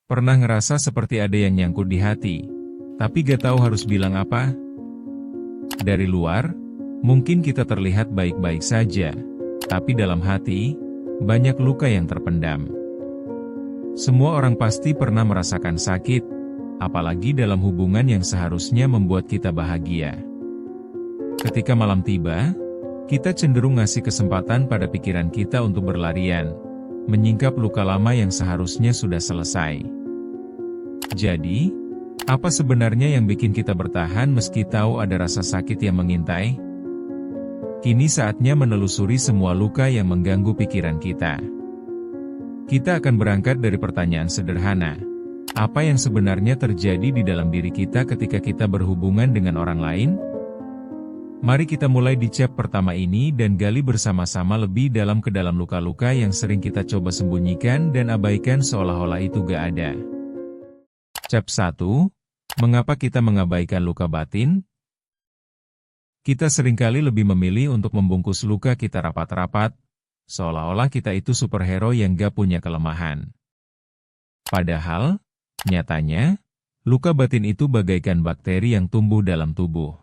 Pernah ngerasa seperti ada yang nyangkut di hati, tapi gak tahu harus bilang apa? Dari luar, mungkin kita terlihat baik-baik saja, tapi dalam hati, banyak luka yang terpendam. Semua orang pasti pernah merasakan sakit, apalagi dalam hubungan yang seharusnya membuat kita bahagia. Ketika malam tiba, kita cenderung ngasih kesempatan pada pikiran kita untuk berlarian, menyingkap luka lama yang seharusnya sudah selesai. Jadi, apa sebenarnya yang bikin kita bertahan meski tahu ada rasa sakit yang mengintai? Kini saatnya menelusuri semua luka yang mengganggu pikiran kita. Kita akan berangkat dari pertanyaan sederhana. Apa yang sebenarnya terjadi di dalam diri kita ketika kita berhubungan dengan orang lain? Mari kita mulai di chap pertama ini dan gali bersama-sama lebih dalam ke dalam luka-luka yang sering kita coba sembunyikan dan abaikan seolah-olah itu gak ada. Chap 1. Mengapa kita mengabaikan luka batin? Kita seringkali lebih memilih untuk membungkus luka kita rapat-rapat, seolah-olah kita itu superhero yang gak punya kelemahan. Padahal, nyatanya, luka batin itu bagaikan bakteri yang tumbuh dalam tubuh.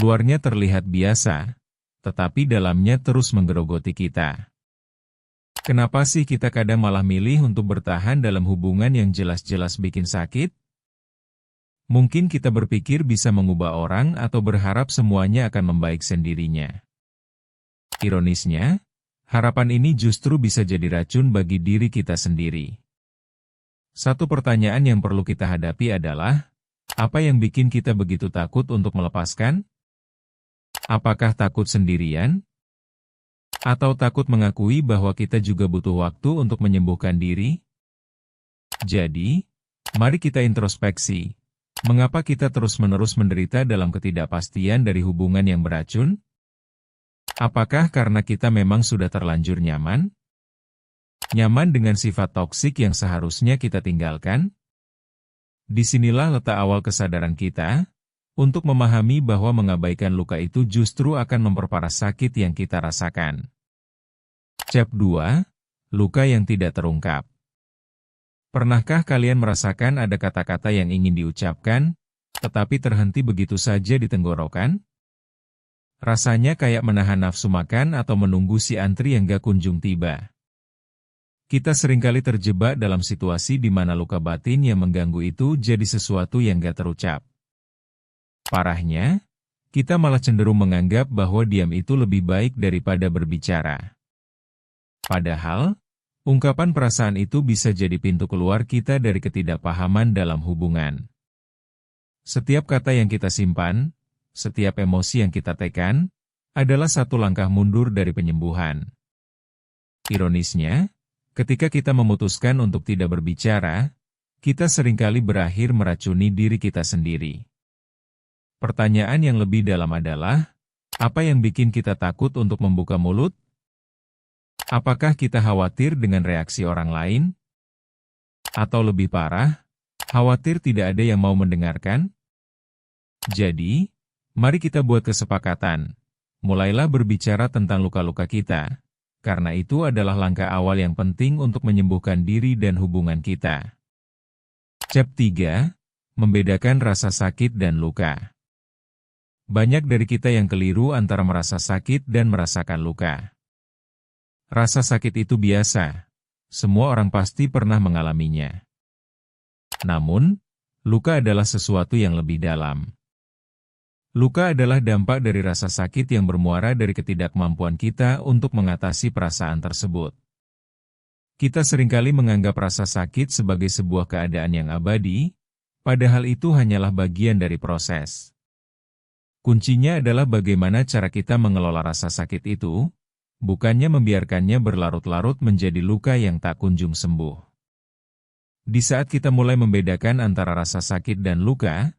Luarnya terlihat biasa, tetapi dalamnya terus menggerogoti kita. Kenapa sih kita kadang malah milih untuk bertahan dalam hubungan yang jelas-jelas bikin sakit? Mungkin kita berpikir bisa mengubah orang atau berharap semuanya akan membaik sendirinya. Ironisnya, harapan ini justru bisa jadi racun bagi diri kita sendiri. Satu pertanyaan yang perlu kita hadapi adalah, apa yang bikin kita begitu takut untuk melepaskan? Apakah takut sendirian? Atau takut mengakui bahwa kita juga butuh waktu untuk menyembuhkan diri? Jadi, mari kita introspeksi. Mengapa kita terus-menerus menderita dalam ketidakpastian dari hubungan yang beracun? Apakah karena kita memang sudah terlanjur nyaman? Nyaman dengan sifat toksik yang seharusnya kita tinggalkan? Disinilah letak awal kesadaran kita, untuk memahami bahwa mengabaikan luka itu justru akan memperparah sakit yang kita rasakan. Chap 2. Luka yang tidak terungkap. Pernahkah kalian merasakan ada kata-kata yang ingin diucapkan, tetapi terhenti begitu saja di tenggorokan? Rasanya kayak menahan nafsu makan atau menunggu si antri yang gak kunjung tiba. Kita seringkali terjebak dalam situasi di mana luka batin yang mengganggu itu jadi sesuatu yang gak terucap. Parahnya, kita malah cenderung menganggap bahwa diam itu lebih baik daripada berbicara. Padahal, ungkapan perasaan itu bisa jadi pintu keluar kita dari ketidakpahaman dalam hubungan. Setiap kata yang kita simpan, setiap emosi yang kita tekan, adalah satu langkah mundur dari penyembuhan. Ironisnya, ketika kita memutuskan untuk tidak berbicara, kita seringkali berakhir meracuni diri kita sendiri. Pertanyaan yang lebih dalam adalah, apa yang bikin kita takut untuk membuka mulut? Apakah kita khawatir dengan reaksi orang lain? Atau lebih parah, khawatir tidak ada yang mau mendengarkan? Jadi, mari kita buat kesepakatan. Mulailah berbicara tentang luka-luka kita, karena itu adalah langkah awal yang penting untuk menyembuhkan diri dan hubungan kita. Chap 3. Membedakan rasa sakit dan luka. Banyak dari kita yang keliru antara merasa sakit dan merasakan luka. Rasa sakit itu biasa. Semua orang pasti pernah mengalaminya. Namun, luka adalah sesuatu yang lebih dalam. Luka adalah dampak dari rasa sakit yang bermuara dari ketidakmampuan kita untuk mengatasi perasaan tersebut. Kita seringkali menganggap rasa sakit sebagai sebuah keadaan yang abadi, padahal itu hanyalah bagian dari proses. Kuncinya adalah bagaimana cara kita mengelola rasa sakit itu, bukannya membiarkannya berlarut-larut menjadi luka yang tak kunjung sembuh. Di saat kita mulai membedakan antara rasa sakit dan luka,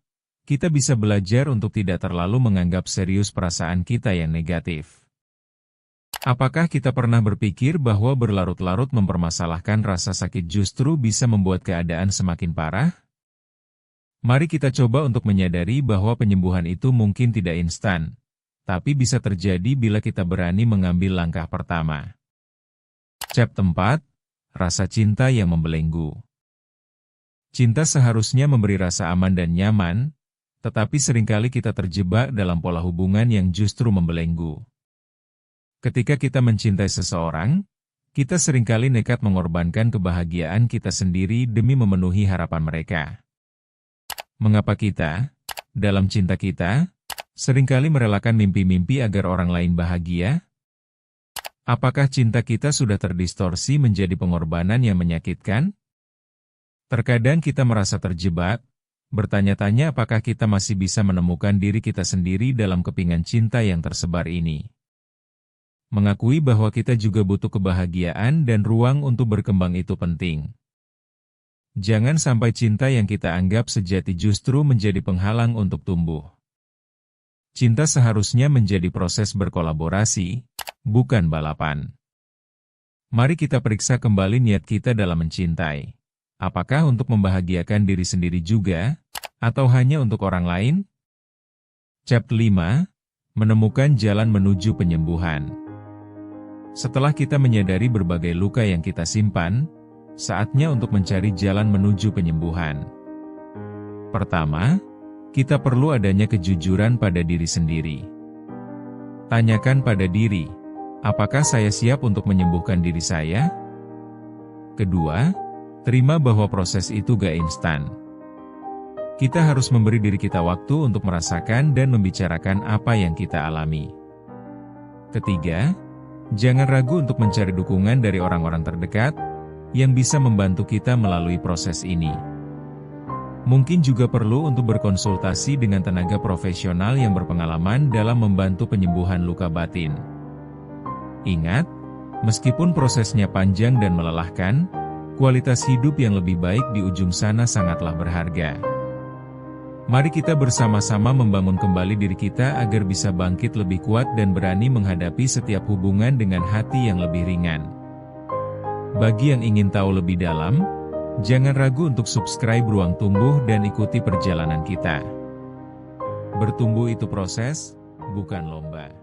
kita bisa belajar untuk tidak terlalu menganggap serius perasaan kita yang negatif. Apakah kita pernah berpikir bahwa berlarut-larut mempermasalahkan rasa sakit justru bisa membuat keadaan semakin parah? Mari kita coba untuk menyadari bahwa penyembuhan itu mungkin tidak instan, tapi bisa terjadi bila kita berani mengambil langkah pertama. Chap 4. Rasa cinta yang membelenggu. Cinta seharusnya memberi rasa aman dan nyaman, tetapi seringkali kita terjebak dalam pola hubungan yang justru membelenggu. Ketika kita mencintai seseorang, kita seringkali nekat mengorbankan kebahagiaan kita sendiri demi memenuhi harapan mereka. Mengapa kita, dalam cinta kita, seringkali merelakan mimpi-mimpi agar orang lain bahagia? Apakah cinta kita sudah terdistorsi menjadi pengorbanan yang menyakitkan? Terkadang kita merasa terjebak, bertanya-tanya apakah kita masih bisa menemukan diri kita sendiri dalam kepingan cinta yang tersebar ini. Mengakui bahwa kita juga butuh kebahagiaan dan ruang untuk berkembang itu penting. Jangan sampai cinta yang kita anggap sejati justru menjadi penghalang untuk tumbuh. Cinta seharusnya menjadi proses berkolaborasi, bukan balapan. Mari kita periksa kembali niat kita dalam mencintai. Apakah untuk membahagiakan diri sendiri juga, atau hanya untuk orang lain? Chapter 5, Menemukan Jalan Menuju Penyembuhan. Setelah kita menyadari berbagai luka yang kita simpan, saatnya untuk mencari jalan menuju penyembuhan. Pertama, kita perlu adanya kejujuran pada diri sendiri. Tanyakan pada diri, apakah saya siap untuk menyembuhkan diri saya? Kedua, terima bahwa proses itu gak instan. Kita harus memberi diri kita waktu untuk merasakan dan membicarakan apa yang kita alami. Ketiga, jangan ragu untuk mencari dukungan dari orang-orang terdekat yang bisa membantu kita melalui proses ini. Mungkin juga perlu untuk berkonsultasi dengan tenaga profesional yang berpengalaman dalam membantu penyembuhan luka batin. Ingat, meskipun prosesnya panjang dan melelahkan, kualitas hidup yang lebih baik di ujung sana sangatlah berharga. Mari kita bersama-sama membangun kembali diri kita agar bisa bangkit lebih kuat dan berani menghadapi setiap hubungan dengan hati yang lebih ringan. Bagi yang ingin tahu lebih dalam, jangan ragu untuk subscribe Ruang Tumbuh dan ikuti perjalanan kita. Bertumbuh itu proses, bukan lomba.